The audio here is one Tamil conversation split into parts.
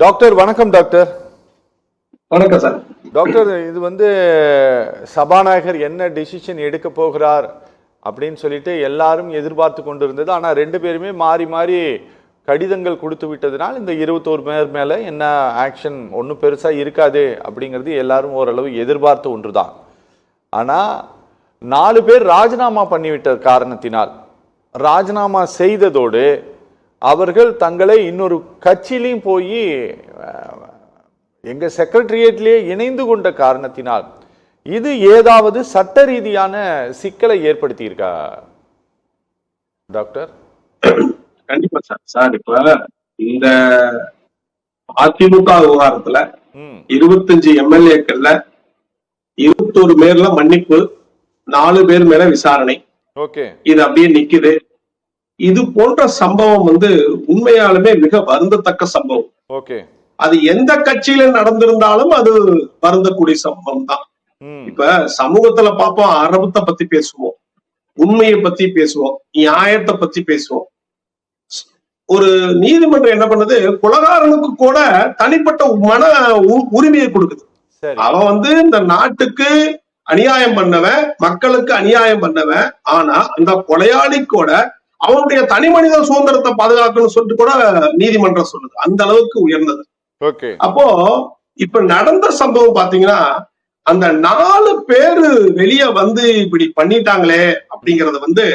டாக்டர் வணக்கம். டாக்டர் வணக்கம் சார். டாக்டர், இது சபாநாயகர் என்ன டிசிஷன் எடுக்க போகிறார் அப்படின்னு சொல்லிட்டு எல்லாரும் எதிர்பார்த்து கொண்டு இருந்தது. ஆனால் ரெண்டு பேருமே மாறி மாறி கடிதங்கள் கொடுத்து விட்டதுனால் இந்த 21 பேர் மேலே என்ன ஆக்ஷன் ஒன்றும் பெருசாக இருக்காது அப்படிங்கிறது எல்லாரும் ஓரளவு எதிர்பார்த்த ஒன்று தான். ஆனால் 4 பேர் ராஜினாமா பண்ணிவிட்ட காரணத்தினால் ராஜினாமா செய்ததோடு அவர்கள் தங்களை இன்னொரு கட்சியிலையும் போய் எங்கள் செக்ரட்டரியேட்லேயே இணைந்து கொண்ட காரணத்தினால் இது ஏதாவது சட்ட ரீதியான சிக்கலை ஏற்படுத்தி இருக்கா டாக்டர்? கண்டிப்பா சார். சார் இப்ப இந்த அதிமுக விவகாரத்துல 25 எம்எல்ஏக்கள்ல 21 பேர்ல மன்னிப்பு, 4 பேர் மேல விசாரணை. ஓகே, இது அப்படியே நிக்குது. இது போன்ற சம்பவம் உண்மையாலுமே மிக வருந்தத்தக்க சம்பவம். ஓகே, அது எந்த கட்சியில நடந்திருந்தாலும் அது வருந்தக்கூடிய சம்பவம் தான். இப்ப சமூகத்துல பார்ப்போம், அறத்தை பத்தி பேசுவோம், உண்மையை பத்தி பேசுவோம், நியாயத்தை பத்தி பேசுவோம். ஒரு நீதிமன்றம் என்ன பண்ணுது, குலகாரனுக்கு கூட தனிப்பட்ட மன உரிமையை கொடுக்குது. அவன் இந்த நாட்டுக்கு அநியாயம் பண்ணவன், மக்களுக்கு அநியாயம் பண்ணவன். ஆனா அந்த கொலையாளி கூட அவனுடைய தனி மனித சுதந்திரத்தை பாதுகாக்கணும்னு சொல்லிட்டு கூட நீதிமன்றம் சொல்லுது. அந்த அளவுக்கு உயர்ந்தது. அப்போ இப்ப நடந்த சம்பவம் பாத்தீங்கன்னா, அந்த 4 பேரு வெளியே இப்படி பண்ணிட்டாங்களே அப்படிங்கறது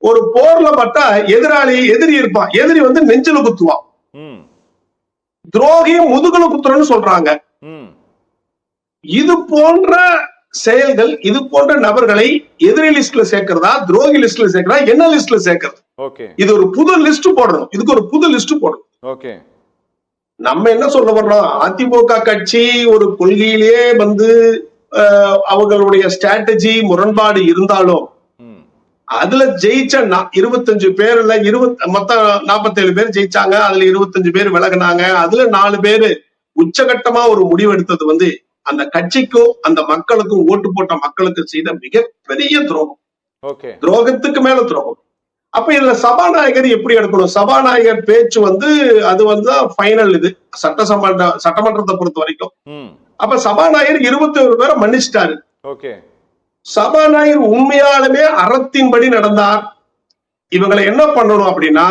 ஒரு போர்ல பட்டா எதிரி இருப்பான். எதிரி நெஞ்சில குத்துவான், துரோகி முதுகுல குத்துறன்னு சொல்றாங்க. இது போன்ற செயல்கள், இது போன்ற நபர்களை எதிரி லிஸ்ட்ல சேர்க்கிறதா, துரோகி லிஸ்ட்ல சேர்க்கிறதா, என்ன லிஸ்ட்ல சேர்க்கிறது? இது ஒரு புது லிஸ்ட் போடணும். இதுக்கு ஒரு புது லிஸ்ட் போடணும். நம்ம என்ன சொல்ல வர்றோம், அதிமுக கட்சி ஒரு கொள்கையிலேயே அவங்களுடைய ஸ்ட்ராட்டஜி முரண்பாடு இருந்தாலும் அதுல ஜெயிச்ச 25 பேர்ல மொத்தம் 47 பேர் ஜெயிச்சாங்க. அதுல 25 பேர் விலகினாங்க. அதுல 4 பேரு உச்சகட்டமா ஒரு முடிவு எடுத்தது அந்த கட்சிக்கும் அந்த மக்களுக்கும், ஓட்டு போட்ட மக்களுக்கு செய்த மிகப்பெரிய துரோகம். துரோகத்துக்கு மேல துரோகம். அப்ப இதுல சபாநாயகர் எப்படி எடுக்கணும்? சபாநாயகர் பேச்சு அது ஃபைனல். இது சட்டமன்றத்தை பொறுத்த வரைக்கும். அப்ப சபாநாயகர் 21 பேரை மன்னிச்சிட்டாரு. சபாநாயகர் உண்மையாலுமே அறத்தின்படி நடந்தார். இவங்களை என்ன பண்ணணும் அப்படின்னா,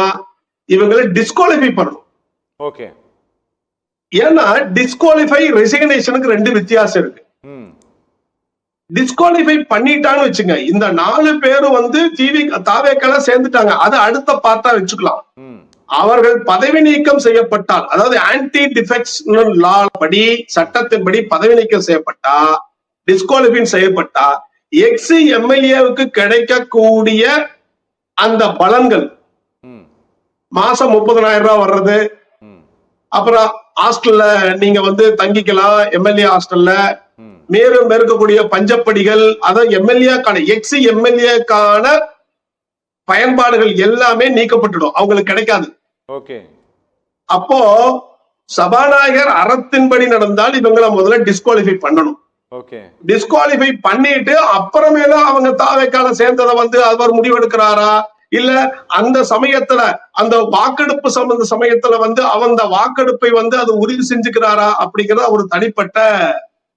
இவங்களை டிஸ்குவாலிஃபை பண்ணணும். ஏன்னா டிஸ்குவாலிஃபை ரெசிக்னேஷனுக்கு 2 வித்தியாசம் இருக்கு. டிஸ்குவாலிஃபை பண்ணிட்டான்னு வச்சுங்க, இந்த 4 பேரும் தாவேக்கல சேர்ந்துட்டாங்க. அது அடுத்த பார்த்தா வச்சுக்கலாம். அவர்கள் பதவி நீக்கம் செய்யப்பட்டால், அதாவது ஆன்டி டிஃபெக்ஷன் லா படி, சட்டத்தின்படி பதவி நீக்கம் செய்யப்பட்டா, டிஸ்குவாலிஃபை செய்யப்பட்டா, எக்ஸ் எம்எல்ஏவுக்கு கிடைக்கக்கூடிய அந்த பலன்கள் மாசம் 30,000 ரூபாய் வர்றது, அப்புறம் ஹாஸ்டல்ல நீங்க தங்கிக்கலாம், எம்எல்ஏ ஹாஸ்டல்ல மேலும் இருக்கக்கூடிய பஞ்சப்படிகள், அதான் எம்எல்ஏக்கான எக்ஸ் எம்எல்ஏக்கான பயன்பாடுகள் எல்லாமே நீக்கப்பட்டுடும், அவங்களுக்கு கிடைக்காது. அப்போ சபாநாயகர் அறத்தின்படி நடந்தால் இவங்களை முதல்ல டிஸ்குவாலிஃபை பண்ணணும். டிஸ்குவாலிஃபை பண்ணிட்டு அப்புறமேல அவங்க தாவேக்கால சேர்ந்ததை அவர் முடிவெடுக்கிறாரா, இல்ல அந்த சமயத்துல அந்த வாக்கெடுப்பு சமயத்துல அந்த வாக்கெடுப்பை அது உறுதி செஞ்சுக்கிறாரா அப்படிங்கறது ஒரு தனிப்பட்ட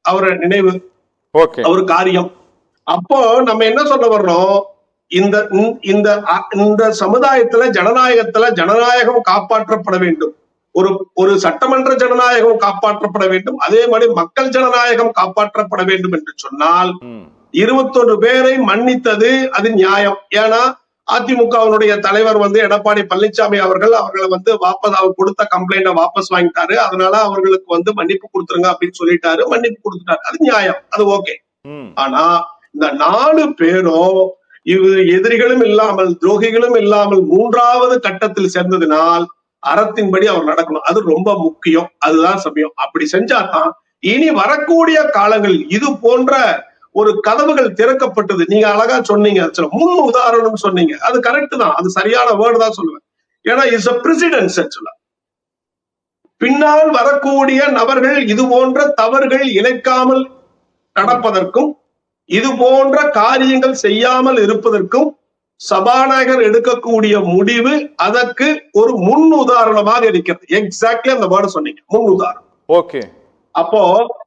அவர நினைவு, ஒரு காரியம். அப்போ நம்ம என்ன சொல்ல வர்றோம், இந்த சமுதாயத்துல ஜனநாயகம் காப்பாற்றப்பட வேண்டும். ஒரு சட்டமன்ற ஜனநாயகம் காப்பாற்றப்பட வேண்டும். அதே மாதிரி மக்கள் ஜனநாயகம் காப்பாற்றப்பட வேண்டும் என்று சொன்னால் 21 பேரை மன்னித்தது அது நியாயம். ஏன்னா அதிமுகவினுடைய தலைவர் எடப்பாடி பழனிசாமி அவர்களை வாபஸ், அவர் கொடுத்த கம்ப்ளைண்ட வாபஸ் வாங்கிட்டாரு. அதனால அவர்களுக்கு மன்னிப்பு கொடுத்துருங்க அப்படின்னு சொல்லிட்டாரு. மன்னிப்பு கொடுத்துட்டாரு, அது நியாயம், அது ஓகே. ஆனா இந்த 4 பேரும் எதிரிகளும் இல்லாமல், துரோகிகளும் இல்லாமல் 3வது கட்டத்தில் சேர்ந்ததினால் அறத்தின்படி அவர் நடக்கணும். அது ரொம்ப முக்கியம். அதுதான் சமயம். அப்படி செஞ்சாதான் இனி வரக்கூடிய காலங்களில் இது போன்ற ஒரு கதவுகள் திறக்கப்பட்டது. நீங்க அழகா சொன்னீங்க, முன் உதாரணம் சொன்னீங்க, அது கரெக்ட் தான், அது சரியான வேர்டு தான் சொல்லுவேன். ஏன்னா இட்ஸ் a precedence ஆக்சுவலா. பின்னால் வரக்கூடிய நபர்கள் இது போன்ற தவறுகள் இழைக்காமல் நடப்பதற்கும், இது போன்ற காரியங்கள் செய்யாமல் இருப்பதற்கும் சபாநாயகர் எடுக்கக்கூடிய முடிவு அதற்கு ஒரு முன் உதாரணமாக இருக்கிறது. எக்ஸாக்ட்லி அந்த வேர்டு சொன்னீங்க, முன் உதாரணம். ஓகே. அப்போ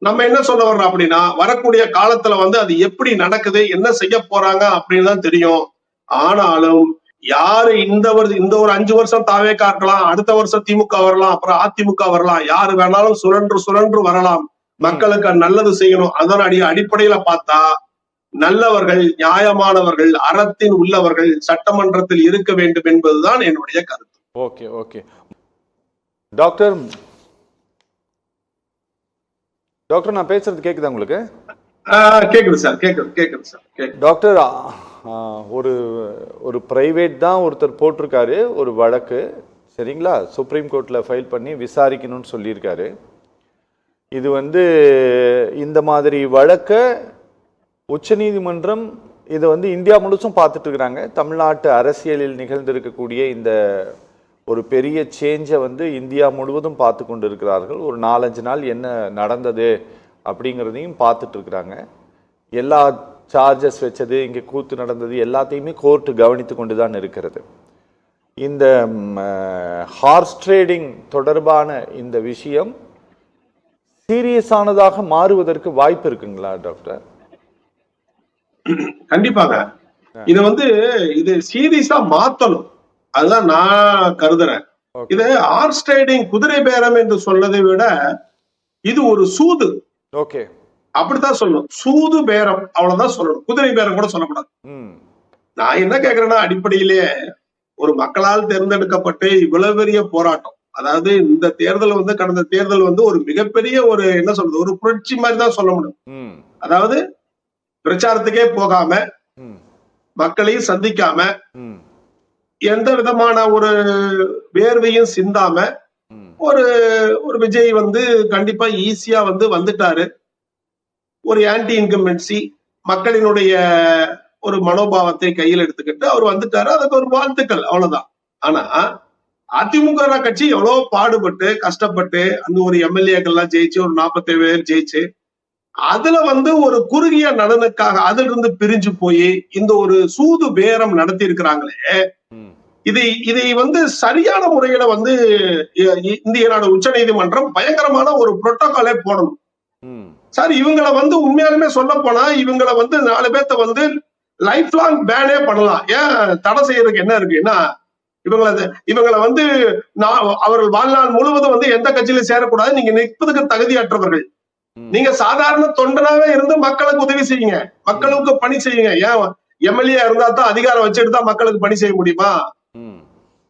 நம்ம என்ன சொல்ல வர்றோம் அப்படின்னா, வரக்கூடிய காலத்துல அது எப்படி நடக்குது, என்ன செய்ய போறாங்க அப்படின்னு தான் தெரியும். ஆனாலும் யாரு இந்த ஒரு 5 வருஷம் தாவேகா இருக்கலாம், அடுத்த வருஷம் திமுக வரலாம், அப்புறம் அதிமுக வரலாம், யாரு வேணாலும் சுழன்று வரலாம். மக்களுக்கு நல்லது செய்யணும். அதன் அடிப்படையில பார்த்தா நல்லவர்கள், நியாயமானவர்கள், அறத்தின் உள்ளவர்கள் சட்டமன்றத்தில் இருக்க வேண்டும் என்பதுதான் என்னுடைய கருத்து. Okay okay. டாக்டர் டாக்டர் நான் பேசுறது கேக்குதா உங்களுக்கு? கேக்குது சார், கேக்குது சார். டாக்டர், ஒரு ஒரு பிரைவேட் தான் ஒருத்தர் போட்டிருக்காரு ஒரு வழக்கு, சரிங்களா? சுப்ரீம் கோர்ட்ல ஃபைல் பண்ணி விசாரிக்கணும்னு சொல்லியிருக்காரு. இது இந்த மாதிரி வழக்க உச்சநீதிமன்றம் இதை இந்தியா முழுசும் பார்த்துட்டு இருக்கிறாங்க. தமிழ்நாட்டு அரசியலில் நிகழ்ந்திருக்கக்கூடிய இந்த ஒரு பெரிய சேஞ்சை இந்தியா முழுவதும் பார்த்து கொண்டு இருக்கிறார்கள். ஒரு 4-5 நாள் என்ன நடந்தது அப்படிங்கிறதையும் பார்த்துட்டு இருக்கிறாங்க. எல்லா சார்ஜஸ் வச்சது, இங்கே கூத்து நடந்தது எல்லாத்தையுமே கோர்ட்டு கவனித்து கொண்டு தான் இருக்கிறது. இந்த ஹார்ஸ் ட்ரேடிங் தொடர்பான இந்த விஷயம் சீரியஸானதாக மாறுவதற்கு வாய்ப்பு இருக்குங்களா டாக்டர்? கண்டிப்பாங்க. இது சீரியஸா மாத்தணும், அதுதான் நான் கருதுறேன். இது ஹார்ஸ் ட்ரேடிங், குதிரை பேரம் என்று சொல்வதை விட இது ஒரு சூது. ஓகே, அப்படித்தான் சொல்லணும். சூது பேரம், அவ்வளவுதான் சொல்லணும். குதிரை பேரம் கூட சொல்லக்கூடாது. நான் என்ன கேக்குறேன்னா, அடிப்படையிலேயே ஒரு மக்களால் தேர்ந்தெடுக்கப்பட்டு இவ்வளவு பெரிய போராட்டம், அதாவது இந்த தேர்தல் கடந்த தேர்தல் ஒரு மிகப்பெரிய ஒரு என்ன சொல்றது, ஒரு புரட்சி மாதிரி தான் சொல்ல முடியும். அதாவது பிரச்சாரத்துக்கே போகாம, மக்களையும் சந்திக்காம, எந்த விதமான ஒரு வேர்வையும் சிந்தாம ஒரு விஜய் கண்டிப்பா ஈஸியா வந்துட்டாரு. ஒரு ஆன்டி இன்கம்பன்சி, மக்களினுடைய ஒரு மனோபாவத்தை கையில் எடுத்துக்கிட்டு அவர் வந்துட்டாரு. அதுக்கு ஒரு வாழ்த்துக்கள், அவ்வளவுதான். ஆனா அதிமுக கட்சி எவ்வளவு பாடுபட்டு கஷ்டப்பட்டு அந்த ஒரு எம்எல்ஏக்கள்லாம் ஜெயிச்சு, ஒரு 47 பேர் ஜெயிச்சு, அதுல ஒரு குறுகிய நலனுக்காக அதுல இருந்து பிரிஞ்சு போய் இந்த ஒரு சூது பேரம் நடத்தி இருக்கிறாங்களே, இதை சரியான முறையில இந்திய நாடு உச்ச நீதிமன்றம் பயங்கரமான ஒரு புரோட்டோகாலே போடணும் சார். இவங்களை உண்மையாலுமே சொல்ல போனா இவங்களை 4 பேர்த்த லைஃப் லாங் பேனே பண்ணலாம். ஏன் தடை செய்யறதுக்கு என்ன இருக்கு? ஏன்னா இவங்களை அவர்கள் வாழ்நாள் முழுவதும் எந்த கட்சியில சேரக்கூடாது, நீங்க நிற்பதுக்கு தகுதியற்றவர்கள், நீங்க சாதாரண தொண்டனாவே இருந்து மக்களுக்கு உதவி செய்யுங்க, மக்களுக்கு பணி செய்யுங்க. ஏன் எம்எல்ஏ இருந்தா தான் அதிகாரம் வச்சுட்டு தான் மக்களுக்கு பணி செய்ய முடியுமா?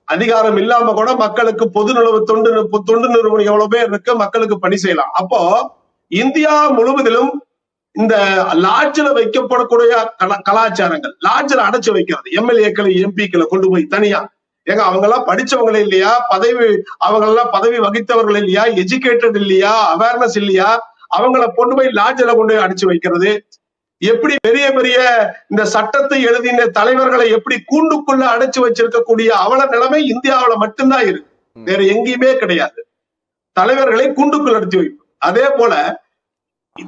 அதிகாரம் இல்லாம கூட மக்களுக்கு பொதுநலவு தொண்டு நிறுவனம் எவ்வளவு பேர் இருக்கு, மக்களுக்கு பணி செய்யலாம். அப்போ இந்தியா முழுவதிலும் இந்த லாட்ஜ்ல வைக்கப்படக்கூடிய கலாச்சாரங்கள், லாட்ஜ்ல அடைச்சு வைக்கிறது, எம்எல்ஏக்களை எம்பிக்களை கொண்டு போய் தனியா, ஏங்க அவங்க எல்லாம் படிச்சவங்களே இல்லையா, அவங்க எல்லாம் பதவி வகித்தவர்கள் இல்லையா, எஜுகேட்டட் இல்லையா, அவேர்னஸ் இல்லையா, அவங்கள கொண்டு போய் லாட்ஜ்ல கொண்டு போய் அடைச்சு வைக்கிறது? எப்படி பெரிய பெரிய இந்த சட்டத்தை எழுதின தலைவர்களை எப்படி கூண்டுக்குள்ள அடைச்சு வச்சிருக்கக்கூடிய அவல நிலைமை இந்தியாவில மட்டும்தான் இருக்கு, வேற எங்கேயுமே கிடையாது. தலைவர்களை கூண்டுக்குள் அடைச்சு வைப்போம். அதே போல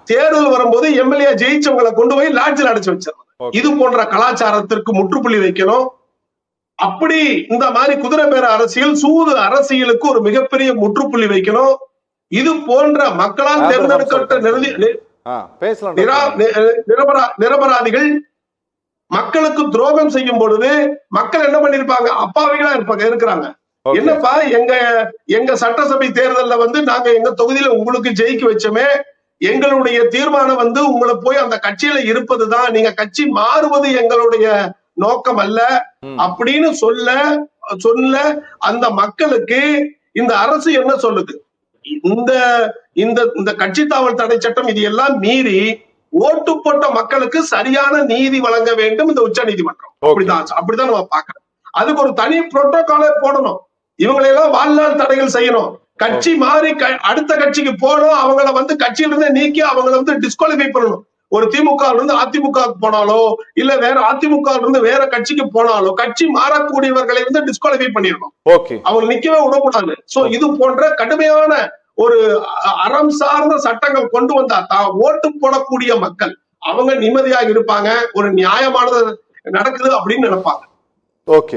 தேர்தல் வரும்போது எம்எல்ஏ ஜெயிச்சவங்களை கொண்டு போய் லாட்ஜில் அடைச்சு வச்சிடணும். இது போன்ற கலாச்சாரத்திற்கு முற்றுப்புள்ளி வைக்கணும். அப்படி இந்த மாதிரி குதிரை பேர அரசியல், சூது அரசியலுக்கு ஒரு மிகப்பெரிய முற்றுப்புள்ளி வைக்கணும். இது போன்ற மக்களால் தேர்ந்தெடுக்கப்பட்ட நிரபராதிகள் மக்களுக்கு துரோகம் செய்யும் பொழுது மக்கள் என்ன பண்ணிருப்பாங்க? அப்பாவிகளா இருக்கிறாங்க. என்னப்பா, எங்க சட்டசபை தேர்தல்ல நாங்க எங்க தொகுதியில உங்களுக்கு ஜெயிக்க வச்சோமே, எங்களுடைய தீர்மானம் உங்களை போய் அந்த கட்சியில இருப்பதுதான், நீங்க கட்சி மாறுவது எங்களுடைய நோக்கம் அல்ல அப்படின்னு சொல்ல அந்த மக்களுக்கு இந்த அரசு என்ன சொல்லுது? இந்த கட்சி தாவல் தடை சட்டம் இது எல்லாம் மீறி ஓட்டு போட்ட மக்களுக்கு சரியான நீதி வழங்க வேண்டும் இந்த உச்ச நீதிமன்றம். அப்படிதான் நம்ம பாக்குறோம். அதுக்கு ஒரு தனி புரோட்டோகாலே போடணும். இவங்களை எல்லாம் வாழ்நாள் தடைகள் செய்யணும். கட்சி மாறி அடுத்த கட்சிக்கு போனோம், அவங்கள கட்சியிலிருந்து நீக்கி அவங்களை டிஸ்குவாலிஃபை பண்ணணும். ஒரு திமுக இருந்து அதிமுக போனாலோ இல்ல வேற அதிமுக இருந்து வேற கட்சிக்கு போனாலோ கட்சி மாறக்கூடியவர்களை டிஸ்குவாலிஃபை பண்ணிடணும். அவங்க நிக்கவே விடக்கூடாது. சோ இது போன்ற கடுமையான ஒரு அறம் சார்ந்த சட்டங்கள் கொண்டு வந்தா தான் ஓட்டு போடக்கூடிய மக்கள் அவங்க நிம்மதியாக இருப்பாங்க, ஒரு நியாயமானது நடக்குது அப்படின்னு நினைப்பாங்க. ஓகே.